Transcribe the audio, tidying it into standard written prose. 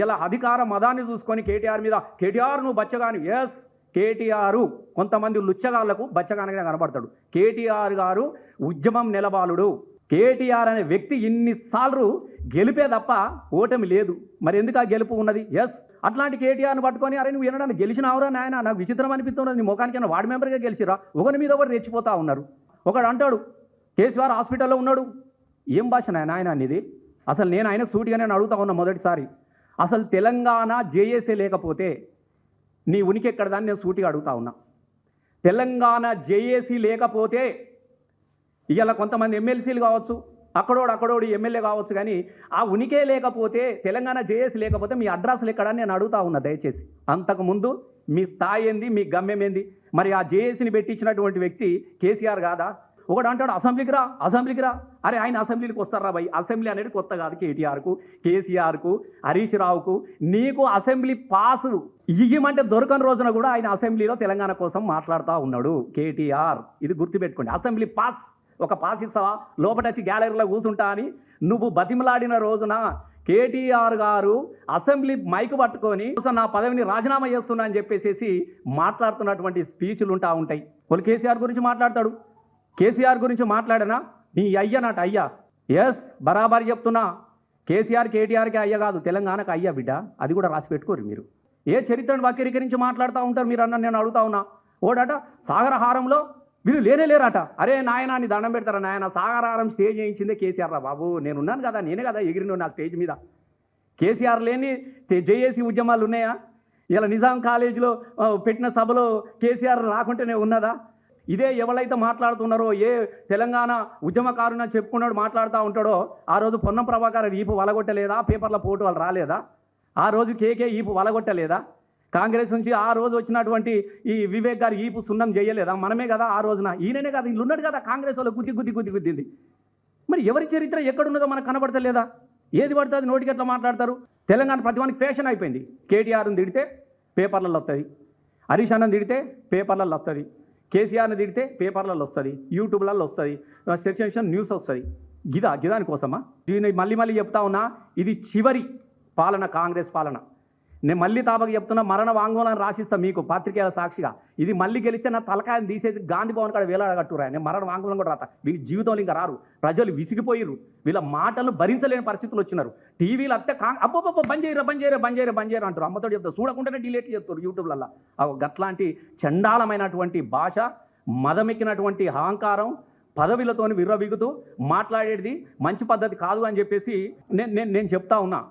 ఇలా అధికార మదాన్ని చూసుకొని కేటీఆర్ మీద కేటీఆర్ నువ్వు బచ్చగాని ఎస్ కేటీఆర్ కొంతమంది లుచ్చగాళ్లకు బచ్చగానిగా కనబడతాడు. కేటీఆర్ గారు ఉద్యమం నిలబాలుడు. కేటీఆర్ అనే వ్యక్తి ఇన్నిసార్లు గెలిపే తప్ప ఓటమి లేదు. మరి ఎందుకు ఆ గెలుపు ఉన్నది? ఎస్ అట్లాంటి కేటీఆర్ని పట్టుకొని అరే నువ్వు వినడానికి గెలిచినావురా నాయన, నాకు విచిత్రం అనిపిస్తున్నది, నీ ముఖానికైనా వార్డు మెంబర్గా గెలిచిరా, ఒకరి మీద ఒకరు రెచ్చిపోతా ఉన్నారు. ఒకడు అంటాడు కేసీఆర్ హాస్పిటల్లో ఉన్నాడు. ఏం భాష నాయన అనేది? అసలు నేను ఆయనకు సూటిగానే అడుగుతా ఉన్నా మొదటిసారి, అసలు తెలంగాణ జేఏసీ లేకపోతే నీ ఉనికి ఎక్కడదాన్ని నేను సూటిగా అడుగుతా ఉన్నా. తెలంగాణ జేఏసీ లేకపోతే ఇవాళ కొంతమంది ఎమ్మెల్సీలు కావచ్చు, అక్కడోడు ఎమ్మెల్యే కావచ్చు, కానీ ఆ ఉనికే లేకపోతే తెలంగాణ జేఏసీ లేకపోతే మీ అడ్రస్లు ఎక్కడని నేను అడుగుతా ఉన్నా దయచేసి. అంతకుముందు మీ స్థాయి ఏంది, మీ గమ్యం ఏంది? మరి ఆ జేఏసీని పెట్టించినటువంటి వ్యక్తి కేసీఆర్ కాదా? ఒకడు అంటాడు అసెంబ్లీకి రా. అరే ఆయన అసెంబ్లీకి వస్తారా భయ్? అసెంబ్లీ అనేది కొత్త కాదు కేటీఆర్కు, కేసీఆర్కు, హరీష్ రావుకు. నీకు అసెంబ్లీ పాసు ఇయ్యమంటే దొరకని రోజున కూడా ఆయన అసెంబ్లీలో తెలంగాణ కోసం మాట్లాడుతూ ఉన్నాడు కేటీఆర్. ఇది గుర్తుపెట్టుకోండి. అసెంబ్లీ పాస్, ఒక పాస్ ఇస్తావా లోపటొచ్చి గ్యాలరీలో కూర్చుంటా అని నువ్వు బతిమలాడిన రోజున కేటీఆర్ గారు అసెంబ్లీ మైకు పట్టుకొని నా పదవిని రాజీనామా చేస్తున్నా అని చెప్పేసి మాట్లాడుతున్నటువంటి స్పీచ్లు ఉంటాయి. వాళ్ళు కేసీఆర్ గురించి మాట్లాడతాడు. కేసీఆర్ గురించి మాట్లాడనా నీ అయ్య నాట అయ్యా. ఎస్ బరాబరి చెప్తున్నా, కేసీఆర్ కేటీఆర్కి అయ్య కాదు, తెలంగాణకు అయ్యా బిడ్డ. అది కూడా రాసి పెట్టుకోరు మీరు. ఏ చరిత్రను వక్రీకరించి మాట్లాడుతూ ఉంటారు మీరు అన్న. నేను అడుగుతా ఉన్నా, ఓడట సాగరహారంలో వీళ్ళు లేరట. అరే నాయన నీ దండం పెడతారా నాయన, సాగరహారం స్టేజ్ వేయించిందే కేసీఆర్ రా బాబు. నేనున్నాను కదా, నేనే కదా ఎగిరిను నా స్టేజ్ మీద. కేసీఆర్ లేని జేఏసీ ఉద్యమాలు ఉన్నాయా? ఇలా నిజాం కాలేజీలో పెట్టిన సభలో కేసీఆర్ రాకుంటేనే ఉన్నదా? ఇదే ఎవరైతే మాట్లాడుతున్నారో, ఏ తెలంగాణ ఉద్యమకారుని చెప్పుకున్నాడు మాట్లాడుతూ ఉంటాడో, ఆ రోజు పొన్నం ప్రభాకర్ ఈపు వలగొట్టలేదా? పేపర్ల పోటు వాళ్ళు రాలేదా? ఆ రోజు కేకే ఈపు వలగొట్టలేదా? కాంగ్రెస్ నుంచి ఆ రోజు వచ్చినటువంటి ఈ వివేక్ గారు ఈపు సున్నం చేయలేదా? మనమే కదా ఆ రోజున, ఈయననే కదా, ఇల్లు ఉన్నాడు కదా కాంగ్రెస్ వాళ్ళు గుద్దింది. మరి ఎవరి చరిత్ర ఎక్కడున్నదో మనకు కనబడతలేదా? ఏది పడితే అది నోటికి ఎట్లా మాట్లాడతారు? తెలంగాణ ప్రతివానికి ఫ్యాషన్ అయిపోయింది. కేటీఆర్ని తిడితే పేపర్లలో వస్తుంది, హరీష్ అన్నని తిడితే పేపర్లలో వస్తుంది, కేసీఆర్ని తిడితే పేపర్లలో వస్తుంది, యూట్యూబ్లలో వస్తుంది, సెక్షన్ న్యూస్ వస్తుంది. గిదాని కోసమా? దీన్ని మళ్ళీ చెప్తా ఉన్నా, ఇది చివరి పాలన కాంగ్రెస్ పాలన. నేను మళ్ళీ తాపకి చెప్తున్నా, మరణ వాంగ్మూలాన్ని రాసిస్తా మీకు పాత్రికేయుల సాక్షిగా. ఇది మళ్ళీ గెలిస్తే నా తలకాయని తీసేసి గాంధీ భవన్ కాడ వేలాడగట్టురా. నేను మరణ వాంగ్మూలం కూడా రాత. వీళ్ళ జీవితంలో ఇంకా రారు. ప్రజలు విసిగిపోయిర్రు. వీళ్ళ మాటలు భరించలేని పరిస్థితులు వచ్చినారు. టీవీలు అత్తే అబ్బో బంద్ చేయరా అంటారు. అమ్మతో చెప్తారు, చూడకుండానే డిలీట్ చేస్తారు యూట్యూబ్లలో. గట్లాంటి చండాలమైనటువంటి భాష, మదమెక్కినటువంటి అహంకారం, పదవిలతోని విర్రవీగుతూ మాట్లాడేది మంచి పద్ధతి కాదు అని చెప్పేసి నేను చెప్తా ఉన్నా.